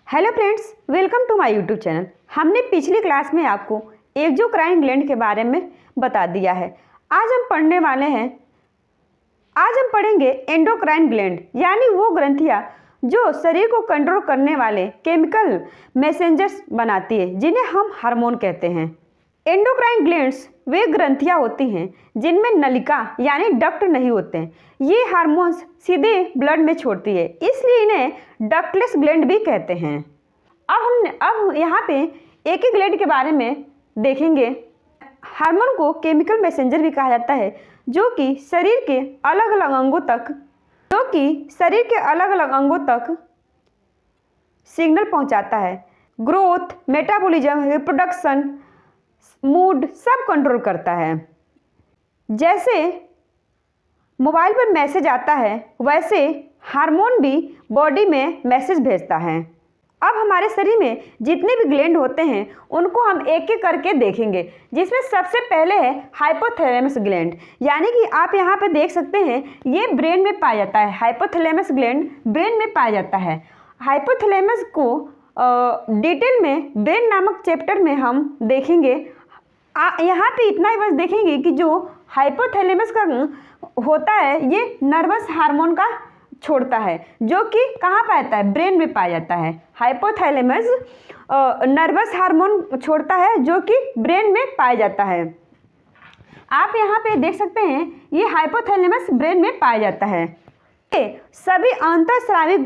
Hello friends, welcome to my YouTube channel. हमने पिछली class में आपको एक्सोक्राइन ग्लैंड के बारे में बता दिया है। आज हम पढ़ेंगे एंडोक्राइन ग्लैंड, यानी वो ग्रंथियाँ जो शरीर को कंट्रोल करने वाले केमिकल मैसेंजर्स बनाती है, जिन्हें हम हार्मोन कहते हैं। एंडोक्राइन ग्लैंड्स वे ग्रंथियाँ होती हैं जिनमें नलिका यानी डक्ट नहीं होते हैं। ये हार्मोन्स सीधे ब्लड में छोड़ती है, इसलिए इन्हें डक्टलेस ग्लैंड भी कहते हैं। अब यहाँ पे एक ही ग्लैंड के बारे में देखेंगे। हार्मोन को केमिकल मैसेंजर भी कहा जाता है, जो कि शरीर के अलग अलग अंगों तक सिग्नल पहुँचाता है। ग्रोथ, मेटाबॉलिज्म, रिप्रोडक्शन, मूड सब कंट्रोल करता है। जैसे मोबाइल पर मैसेज आता है, वैसे हार्मोन भी बॉडी में मैसेज भेजता है। अब हमारे शरीर में जितने भी ग्लैंड होते हैं उनको हम एक एक करके देखेंगे, जिसमें सबसे पहले है हाइपोथैलेमस ग्लैंड, यानी कि आप यहाँ पे देख सकते हैं ये ब्रेन में पाया जाता है। हाइपोथैलेमस ग्लैंड ब्रेन में पाया जाता है। हाइपोथैलेमस को डिटेल में ब्रेन नामक चैप्टर में हम देखेंगे। यहाँ पे इतना ही बस देखेंगे कि जो हाइपोथैलेमस का होता है ये नर्वस हार्मोन का छोड़ता है, जो कि कहाँ पाया जाता है, ब्रेन में पाया जाता है। हाइपोथैलेमस नर्वस हार्मोन छोड़ता है, जो कि ब्रेन में पाया जाता है। आप यहाँ पे देख सकते हैं ये हाइपोथैलेमस ब्रेन में पाया जाता है। सभी अंतःस्रावी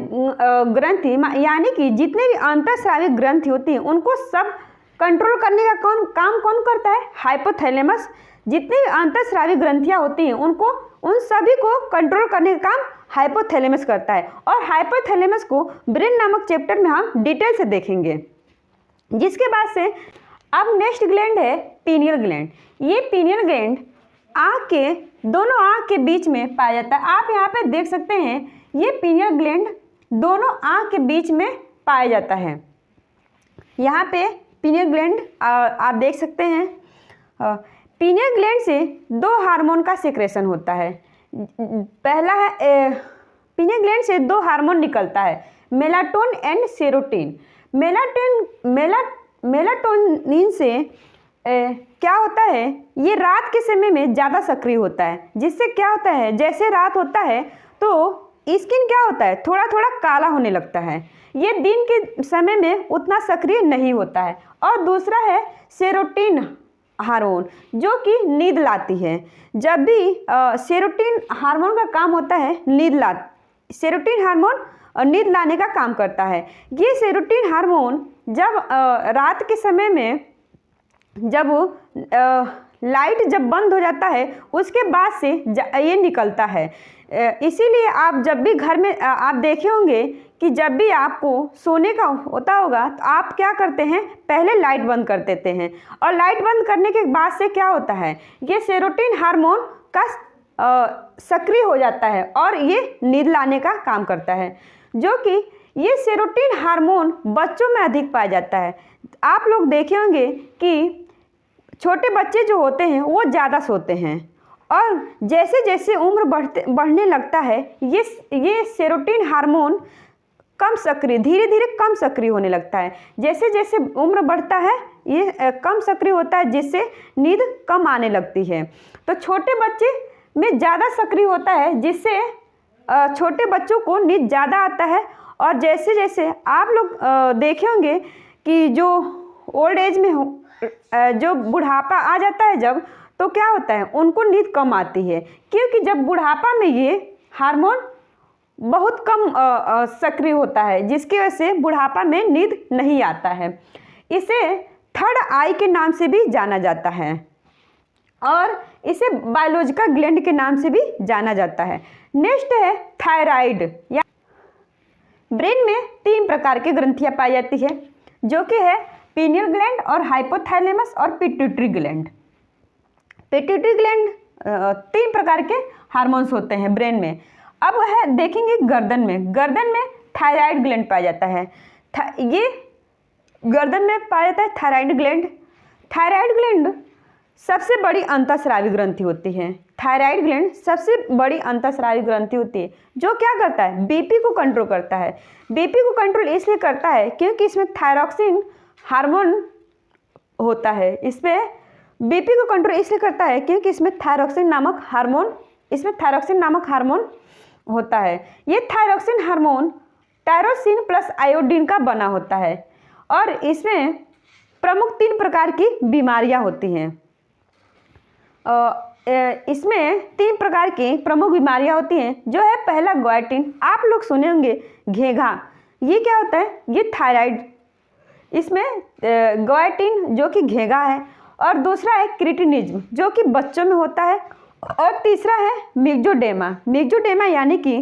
ग्रंथि यानी कि जितने भी अंतःस्रावी ग्रंथि होती हैं उनको सब कंट्रोल करने का काम कौन करता है, हाइपोथैलेमस। जितनी भी अंतःस्रावी ग्रंथियां होती हैं उन सभी को कंट्रोल करने का काम हाइपोथैलेमस करता है। और हाइपोथैलेमस को ब्रेन नामक चैप्टर में हम डिटेल से देखेंगे। जिसके बाद से अब नेक्स्ट ग्लैंड है पीनियल ग्लैंड। ये पीनियल ग्लैंड दोनों आँख के बीच में पाया जाता है। आप यहाँ पे देख सकते हैं ये पीनियल ग्लैंड दोनों आँख के बीच में पाया जाता है। यहाँ पे पीनियल ग्लैंड आप देख सकते हैं। पीनियल ग्लैंड से दो हार्मोन का सिक्रेशन होता है। पहला है पीनियल ग्लैंड से दो हार्मोन निकलता है, मेलाटोनिन एंड सेरोटोनिन। मेलाटोनिन से क्या होता है, ये रात के समय में ज़्यादा सक्रिय होता है। जिससे क्या होता है, जैसे रात होता है तो स्किन क्या होता है, थोड़ा थोड़ा काला होने लगता है। ये दिन के समय में उतना सक्रिय नहीं होता है। और दूसरा है सेरोटोनिन हार्मोन, जो कि नींद लाती है। जब भी सेरोटोनिन हार्मोन का काम होता है सेरोटोनिन हार्मोन नींद लाने का काम करता है। ये सेरोटोनिन हार्मोन जब रात के समय में लाइट जब बंद हो जाता है उसके बाद से ये निकलता है। इसीलिए आप जब भी घर में आप देखे होंगे कि जब भी आपको सोने का होता होगा तो आप क्या करते हैं, पहले लाइट बंद कर देते हैं। और लाइट बंद करने के बाद से क्या होता है, ये सेरोटोनिन हार्मोन का सक्रिय हो जाता है और ये नींद लाने का काम करता है। जो कि ये सेरोटोनिन हार्मोन बच्चों में अधिक पाया जाता है। आप लोग देखे होंगे कि छोटे बच्चे जो होते हैं वो ज़्यादा सोते हैं, और जैसे जैसे उम्र बढ़ने लगता है ये सेरोटोनिन हार्मोन धीरे धीरे कम सक्रिय होने लगता है। जैसे जैसे उम्र बढ़ता है ये कम सक्रिय होता है, जिससे नींद कम आने लगती है। तो छोटे बच्चे में ज़्यादा सक्रिय होता है, जिससे छोटे बच्चों को नींद ज़्यादा आता है। और जैसे जैसे आप लोग देखे होंगे कि जो ओल्ड एज में जो बुढ़ापा आ जाता है जब, तो क्या होता है, उनको नींद कम आती है, क्योंकि जब बुढ़ापा में ये हार्मोन बहुत कम सक्रिय होता है, जिसकी वजह से बुढ़ापा में नींद नहीं आता है। इसे थर्ड आई के नाम से भी जाना जाता है और इसे बायोलॉजिकल ग्लैंड के नाम से भी जाना जाता है। नेक्स्ट है थायराइड। या ब्रेन में 3 प्रकार की ग्रंथियाँ पाई जाती है, जो कि है पीनियल ग्लैंड और हाइपोथैलेमस और पिट्यूटरी ग्लैंड। पिट्यूटरी ग्लैंड 3 प्रकार के हार्मोन्स होते हैं ब्रेन में। अब है देखेंगे गर्दन में थायराइड ग्लैंड पाया जाता है। ये गर्दन में पाया जाता है थायराइड ग्लैंड। थायराइड ग्लैंड सबसे बड़ी अंतःस्रावी ग्रंथि होती है। थायराइड ग्लैंड सबसे बड़ी अंतःस्रावी ग्रंथि होती है जो क्या करता है, बीपी को कंट्रोल करता है। बीपी को कंट्रोल इसलिए करता है क्योंकि इसमें थायरॉक्सिन हार्मोन होता है। इसमें बीपी को कंट्रोल इसलिए करता है क्योंकि इसमें थायरॉक्सिन नामक हार्मोन होता है। ये thyroxine hormone tyrosine plus iodine का बना होता है और इसमें प्रमुख 3 प्रकार की बीमारियां होती हैं। इसमें 3 प्रकार की प्रमुख बीमारियां होती हैं जो है, पहला ग्वाइटिन, आप लोग सुने होंगे घेघा, ये क्या होता है, ये थायराइड, इसमें ग्वाइटिन जो कि घेघा है, और दूसरा है क्रिटिनिज्म जो कि बच्चों में होता है, और तीसरा है मिक्सोडेमा यानी कि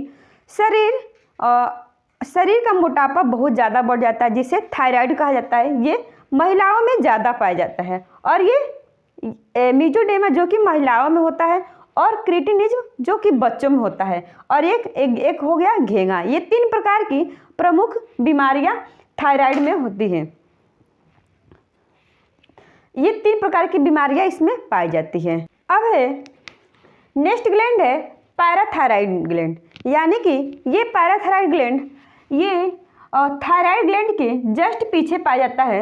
शरीर का मोटापा बहुत ज़्यादा बढ़ जाता है जिसे थायराइड कहा जाता है। ये महिलाओं में ज़्यादा पाया जाता है, और ये मिक्सोडेमा जो कि महिलाओं में होता है, और क्रिटिनिज्म जो कि बच्चों में होता है, और एक हो गया घेघा। ये 3 प्रकार की प्रमुख बीमारियां थायराइड में होती हैं। ये 3 प्रकार की बीमारियां इसमें पाई जाती हैं। अब है नेक्स्ट ग्लैंड है पैराथायराइड ग्लैंड, यानी कि ये पैराथायराइड ग्लैंड ये थायराइड ग्लैंड के जस्ट पीछे पाया जाता है।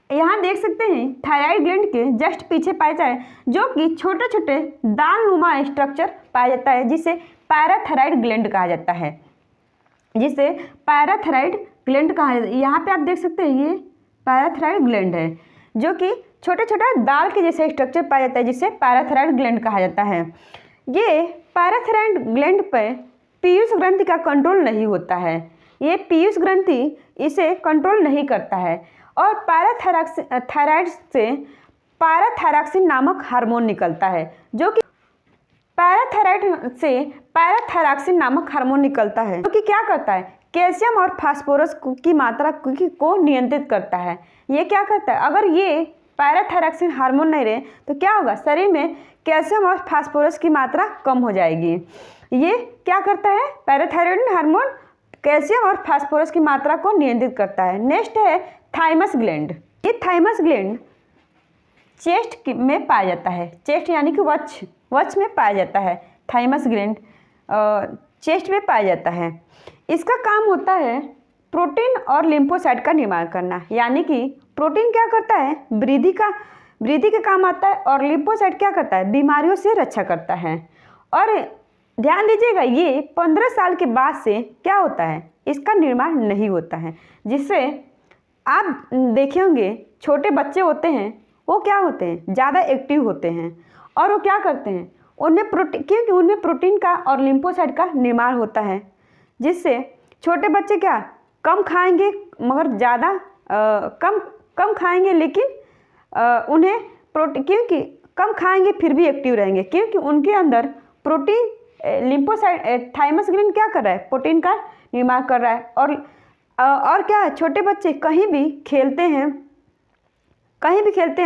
यहाँ देख सकते हैं थायराइड ग्लैंड के जस्ट पीछे पाया जाता है, जो कि छोटे छोटे दालनुमा स्ट्रक्चर पाया जाता है जिसे पैराथायराइड ग्लैंड कहा जाता है, यहाँ पे आप देख सकते हैं ये पैराथायराइड ग्लैंड है जो कि छोटे छोटे दाल के जैसे स्ट्रक्चर पाया जाता है जिसे पैराथायराइड ग्लैंड कहा जाता है। ये पैराथायराइड ग्लैंड पर पीयूष ग्रंथि का कंट्रोल नहीं होता है, ये पीयूष ग्रंथि इसे कंट्रोल नहीं करता है, और थायराइड से पैराथायरॉक्सिन नामक हार्मोन निकलता है, जो कि पैराथायरॉक्सिन नामक हार्मोन निकलता है जो कि क्या करता है, कैल्शियम और फास्फोरस की मात्रा को नियंत्रित करता है। ये क्या करता है, अगर ये पैराथायरॉक्सिन हार्मोन नहीं रहे तो क्या होगा, शरीर में कैल्शियम और फास्फोरस की मात्रा कम हो जाएगी। ये क्या करता है, पैराथायरॉइड हार्मोन कैल्शियम और फास्फोरस की मात्रा को नियंत्रित करता है। नेक्स्ट है थाइमस ग्लैंड। ये थाइमस ग्लैंड चेस्ट में पाया जाता है, चेस्ट यानी कि वक्ष में पाया जाता है। थाइमस ग्लैंड चेस्ट में पाया जाता है। इसका काम होता है प्रोटीन और लिम्फोसाइट का निर्माण करना, यानी कि प्रोटीन क्या करता है, वृद्धि का काम आता है, और लिम्फोसाइट क्या करता है, बीमारियों से रक्षा करता है। और ध्यान दीजिएगा ये 15 साल के बाद से क्या होता है, इसका निर्माण नहीं होता है, जिससे आप देखे होंगे छोटे बच्चे होते हैं वो क्या होते हैं, ज़्यादा एक्टिव होते हैं, और वो क्या करते हैं, क्योंकि उनमें प्रोटीन का और लिम्फोसाइट का निर्माण होता है, जिससे छोटे बच्चे क्या कम खाएंगे मगर ज़्यादा कम खाएंगे, लेकिन उन्हें प्रोटीन, क्योंकि कम खाएंगे फिर भी एक्टिव रहेंगे, क्योंकि उनके अंदर प्रोटीन लिम्फोसाइट थाइमस ग्लैंड क्या कर रहा है, प्रोटीन का निर्माण कर रहा है। और क्या है, छोटे बच्चे कहीं भी खेलते हैं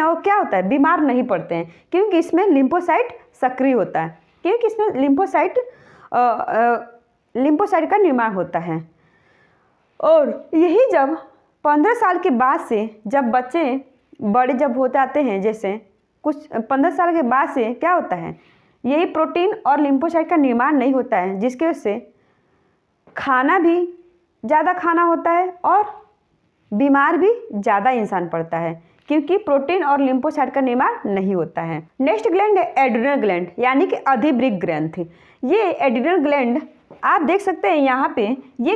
और क्या होता है, बीमार नहीं पड़ते हैं, क्योंकि इसमें लिम्फोसाइट सक्रिय होता है, क्योंकि इसमें लिम्फोसाइट का निर्माण होता है। और यही जब 15 साल के बाद से जब बच्चे बड़े जब हो जाते हैं, जैसे कुछ 15 साल के बाद से क्या होता है, यही प्रोटीन और लिम्फोसाइट का निर्माण नहीं होता है, जिसकी वजह से खाना भी ज़्यादा खाना होता है और बीमार भी ज़्यादा इंसान पड़ता है, क्योंकि प्रोटीन और लिम्फोसाइट का निर्माण नहीं होता है। नेक्स्ट ग्लैंड है एड्रिनल ग्लैंड, यानी कि अधिवृक्क ग्रंथि। ये एड्रिनल ग्लैंड आप देख सकते हैं यहाँ पे, ये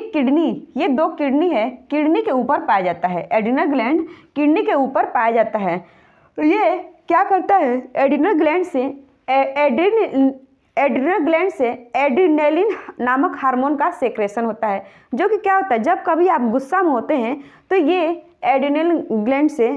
2 किडनी है, किडनी के ऊपर पाया जाता है। एड्रिनल ग्लैंड किडनी के ऊपर पाया जाता है। तो ये क्या करता है, एड्रिनल ग्लैंड से एड्रिनलिन नामक हार्मोन का सेक्रेशन होता है, जो कि क्या होता है, जब कभी आप गुस्सा में होते हैं तो ये एड्रिनल ग्लैंड से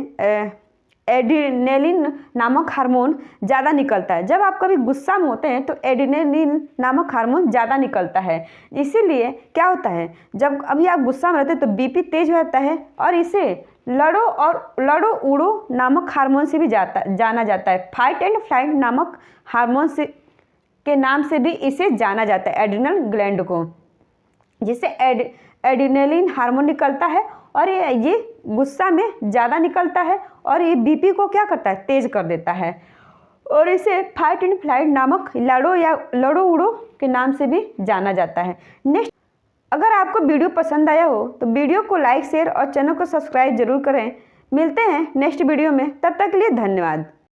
एड्रिनलिन नामक हार्मोन ज़्यादा निकलता है। जब आप कभी गुस्सा में होते हैं तो एड्रिनलिन नामक हार्मोन ज़्यादा निकलता है। इसीलिए क्या होता है, जब अभी आप गुस्सा में रहते हैं तो बीपी तेज हो जाता है, और इसे लड़ो उड़ो नामक हार्मोन से भी जाना जाता है। फाइट एंड फ्लाइट नामक हार्मोन के नाम से भी इसे जाना जाता है, एड्रिनल ग्लैंड को, जिससे एड्रिनलिन हार्मोन निकलता है, और ये गुस्सा में ज़्यादा निकलता है, और ये बीपी को क्या करता है, तेज कर देता है। और इसे फाइट एंड फ्लाइट नामक लड़ो या लड़ो उड़ो के नाम से भी जाना जाता है। नेक्स्ट, अगर आपको वीडियो पसंद आया हो तो वीडियो को लाइक शेयर और चैनल को सब्सक्राइब जरूर करें। मिलते हैं नेक्स्ट वीडियो में, तब तक के लिए धन्यवाद।